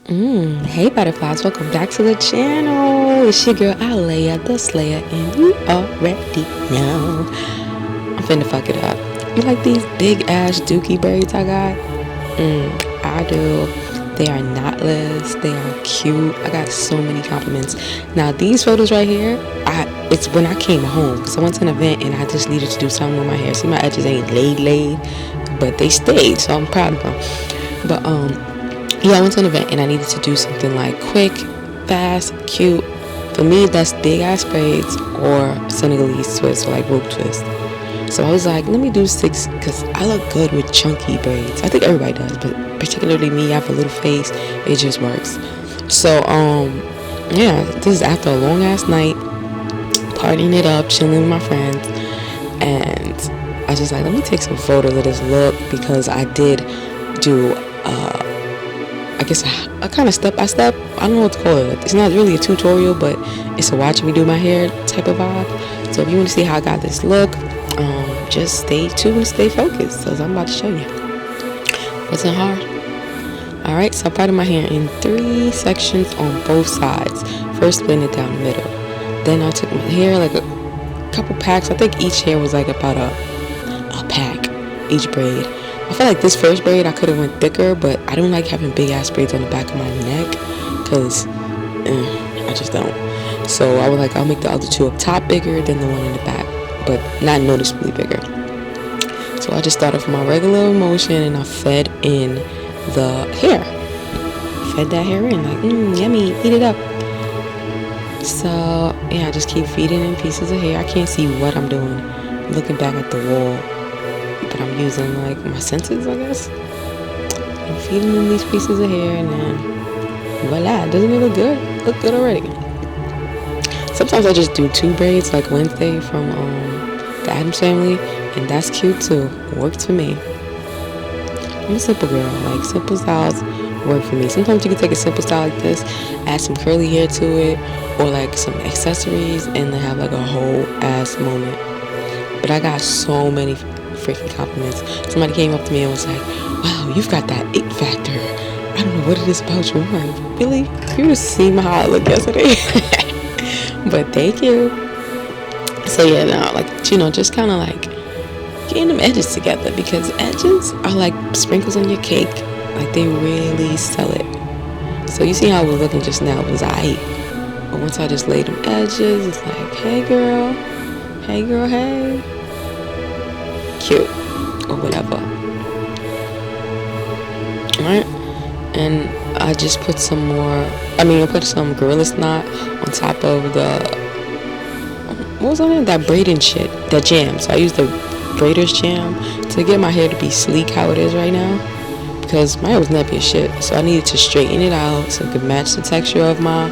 Hey butterflies, welcome back to the channel. It's your girl Alea, the Slayer, and you already know I'm finna fuck it up. You like these big ass dookie braids I got? I do. They are knotless, they are cute. I got so many compliments. Now these photos right here, it's when I came home because I went to an event and I just needed to do something with my hair. See, my edges ain't laid, but they stayed, so I'm proud of them. But yeah, I went to an event and I needed to do something like quick, fast, cute. For me, that's big ass braids or Senegalese twist or like rope twist. So I was like, let me do 6 because I look good with chunky braids. I think everybody does, but particularly me, I have a little face. It just works. So yeah, this is after a long ass night, partying it up, chilling with my friends, and I was just like, let me take some photos of this look because I did do I guess a kind of step by step. I don't know what to call it. It's not really a tutorial, but it's a watching me do my hair type of vibe. So if you want to see how I got this look, just stay tuned and stay focused because I'm about to show you. Wasn't hard. Alright, so I parted my hair in 3 sections on both sides. First splitting it down the middle. Then I took my hair like a couple packs. I think each hair was like about a pack, each braid. I feel like this first braid I could have went thicker, but I don't like having big ass braids on the back of my neck because I just don't. So I was like, I'll make the other 2 up top bigger than the one in the back, but not noticeably bigger. So I just started from my regular motion and I fed in the hair. Fed that hair in like, yummy, eat it up. So yeah, I just keep feeding in pieces of hair. I can't see what I'm doing. I'm looking back at the wall, but I'm using like my senses, I guess. I'm feeding in these pieces of hair and then voila, doesn't it look good? Look good already. Sometimes I just do 2 braids like Wednesday from the Addams Family, and that's cute too. Works for me. I'm a simple girl, like simple styles work for me. Sometimes you can take a simple style like this, add some curly hair to it, or like some accessories, and then have like a whole ass moment. But I got so many freaking compliments. Somebody came up to me and was like, wow, you've got that it factor. I don't know what it is about you. I'm like, really? You just seen how I looked yesterday. But thank you. So yeah, now like, you know, just kind of like getting them edges together because edges are like sprinkles on your cake. Like they really sell it. So you see how I was looking just now, it was aight. But once I just laid them edges, it's like, hey girl, hey. Cute or whatever. Alright, and I just put some more, I put some Gorilla Snot on top of the, what was on it? That braiding shit, that jam. So I used the braider's jam to get my hair to be sleek how it is right now because my hair was nappy as shit. So I needed to straighten it out so it could match the texture of my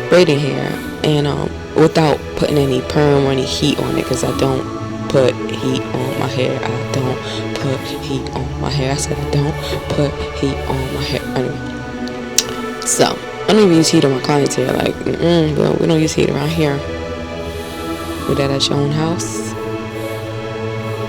braiding hair and without putting any perm or any heat on it because I don't put heat on my hair. I don't put heat on my hair. I said I don't put heat on my hair. Anyway, so I don't even use heat on my clients' hair. Like, we don't use heat around here. Do that at your own house.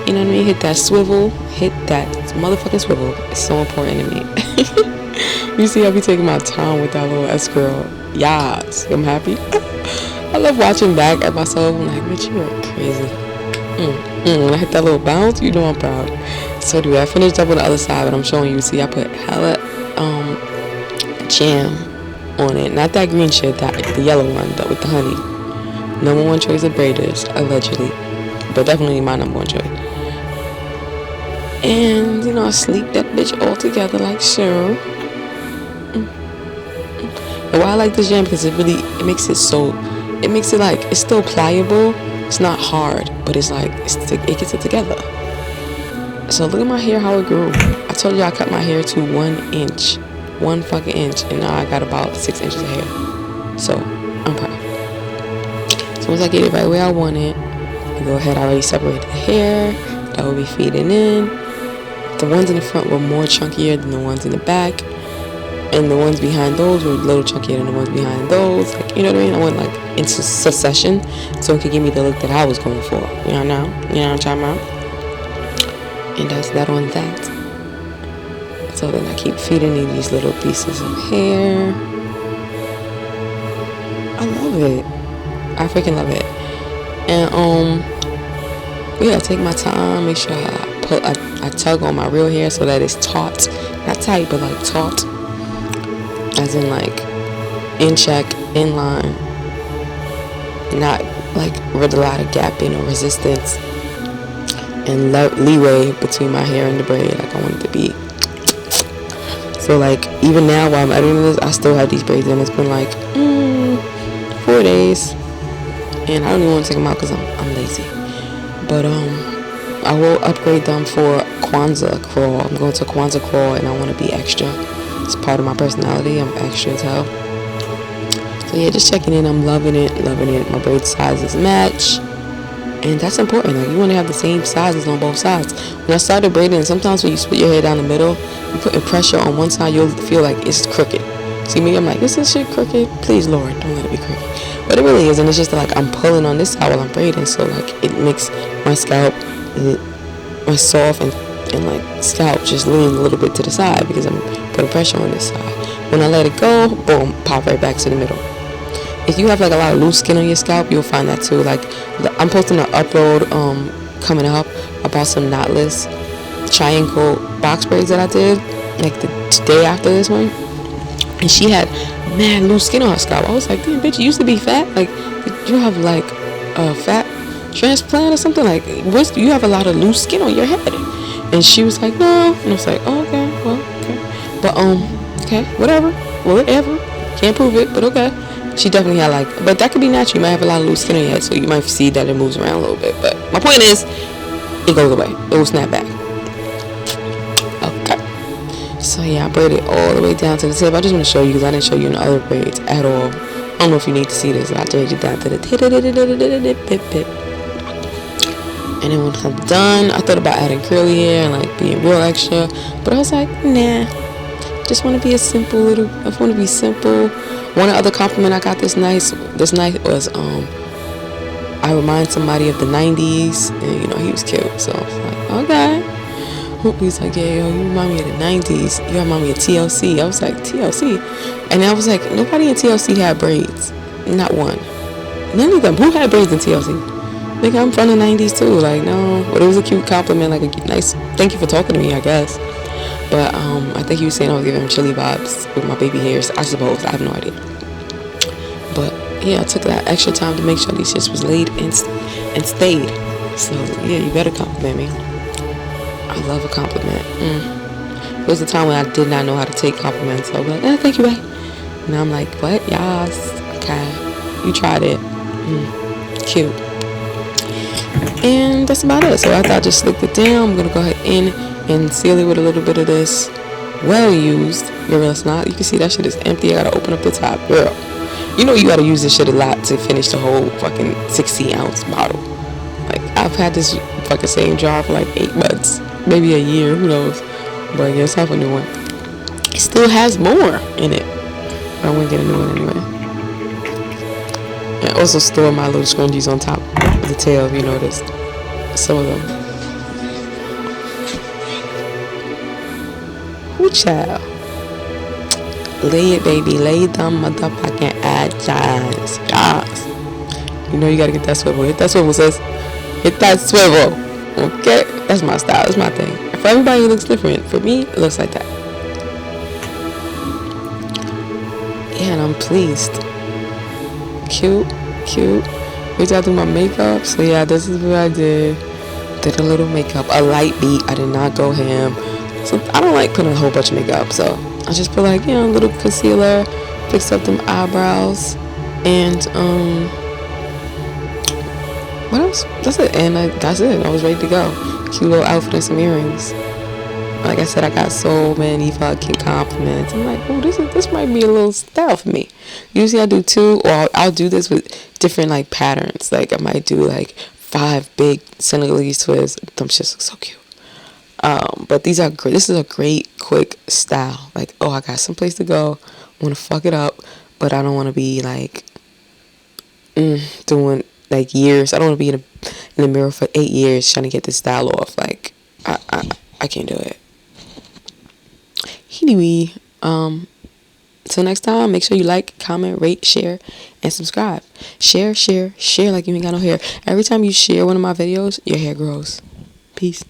You know what I mean? Hit that swivel. Hit that motherfucking swivel. It's so important to me. You see, I be taking my time with that little S-curl. Yes, I'm happy. I love watching back at myself. I'm like, bitch, you are crazy. When I hit that little bounce, you know I'm proud. So do I finished up on the other side, but I'm showing you. See, I put hella jam on it. Not that green shit, the yellow one with the honey. Number 1 choice of braiders, allegedly, but definitely my number 1 choice. And you know, I sleep that bitch all together like so. And why I like this jam because it makes it like it's still pliable. It's not hard, but it's like it gets it together. So look at my hair, how it grew. I told you I cut my hair to 1 inch, 1 fucking inch, and now I got about 6 inches of hair. So I'm proud. So once I get it right where I want it, I go ahead. I already separated the hair that I will be feeding in. The ones in the front were more chunkier than the ones in the back, and the ones behind those were a little chunkier than the ones behind those. Like, you know what I mean? I went like into succession so it could give me the look that I was going for. You know what I'm talking about? And that's that on that. So then I keep feeding me these little pieces of hair. I love it. I freaking love it. And yeah, I take my time, make sure I tug on my real hair so that it's taut, not tight, but like taut, as in like in check, in line, not like with a lot of gapping or resistance, and leeway between my hair and the braid. Like I want it to be. So like even now while I'm editing this, I still have these braids in. It's been like 4 days, and I don't even want to take them out because I'm lazy. But I will upgrade them for Kwanzaa crawl. I'm going to Kwanzaa crawl, and I want to be extra. It's part of my personality. I'm extra as hell. So yeah, just checking in. I'm loving it. My braid sizes match, and that's important. Like you want to have the same sizes on both sides. When I started braiding, sometimes when you split your hair down the middle, you're putting pressure on one side, you'll feel like it's crooked. See me, I'm like, is this shit crooked? Please, Lord, don't let it be crooked. But it really isn't. It's just like I'm pulling on this side while I'm braiding, so like it makes my scalp, my soft and like scalp just lean a little bit to the side because I'm putting pressure on this side. When I let it go, boom, pop right back to the middle. If you have like a lot of loose skin on your scalp, you'll find that too. Like I'm posting an upload coming up about some knotless triangle box braids that I did like the day after this one, and she had mad loose skin on her scalp. I was like, damn bitch, you used to be fat. Like did you have like a fat transplant or something? Like you have a lot of loose skin on your head. And she was like, no. And I was like, oh, okay, well, okay. But okay, whatever. Can't prove it, but okay. She definitely had like, but that could be natural. You might have a lot of loose skin on your head, so you might see that it moves around a little bit. But my point is, it goes away. It will snap back. Okay. So yeah, I braided all the way down to the tip. I just want to show you because I didn't show you in the other braids at all. I don't know if you need to see this. I braided you down to the tip. And then once I'm done, I thought about adding curly hair and like being real extra, but I was like, nah. Just want to be I want to be simple. One other compliment I got this night was I remind somebody of the 90s, and you know he was cute, so I was like, okay. He's like, yeah, yo, you remind me of the 90s. You remind me of TLC. I was like, TLC, and I was like, nobody in TLC had braids, not one. None of them. Who had braids in TLC? Like I'm from the 90s too. Like no, but it was a cute compliment, like a nice thank you for talking to me, I guess. But I think he was saying I was giving him chilly vibes with my baby hairs. I suppose. I have no idea. But yeah, I took that extra time to make sure these shits was laid and stayed. So yeah, you better compliment me. I love a compliment. There was a time when I did not know how to take compliments. So I was like, thank you, babe. And I'm like, what? Yes. Okay. You tried it. Cute. And that's about it. So after I just slicked it down, I'm going to go ahead and seal it with a little bit of this well used. Girl, it's not. You can see that shit is empty. I got to open up the top. Girl, you know you got to use this shit a lot to finish the whole fucking 16-ounce bottle. Like, I've had this fucking same jar for like 8 months. Maybe a year. Who knows? But yeah, it's time for a new one. It still has more in it. But I want to get a new one anyway. I also store my little scrunchies on top of the tail, if you noticed. Some of them. Ooh, child. Lay it, baby. Lay them motherfucking eyes. Yes. You know you gotta get that swivel. Hit that swivel, sis. Hit that swivel. Okay? That's my style. That's my thing. For everybody, it looks different. For me, it looks like that. Yeah, and I'm pleased. Cute. Wait till I do my makeup. So yeah, this is what I did. Did a little makeup, a light beat. I did not go ham. So I don't like putting a whole bunch of makeup. So I just put like, a little concealer, fixed up them eyebrows, and what else? That's it. And that's it. I was ready to go. Cute little outfit and some earrings. Like I said, I got so many fucking compliments. I'm like, oh, this might be a little style for me. Usually I do 2, or I'll do this with different like patterns. Like I might do like 5 big Senegalese twists. Them shits look so cute. But these are great. This is a great quick style. Like, oh, I got someplace to go. I want to fuck it up, but I don't want to be like doing like years. I don't want to be in the mirror for 8 years trying to get this style off. Like, I can't do it. anyway, till next time, make sure you like, comment, rate, share, and subscribe. Share like you ain't got no hair. Every time you share one of my videos, your hair grows. Peace.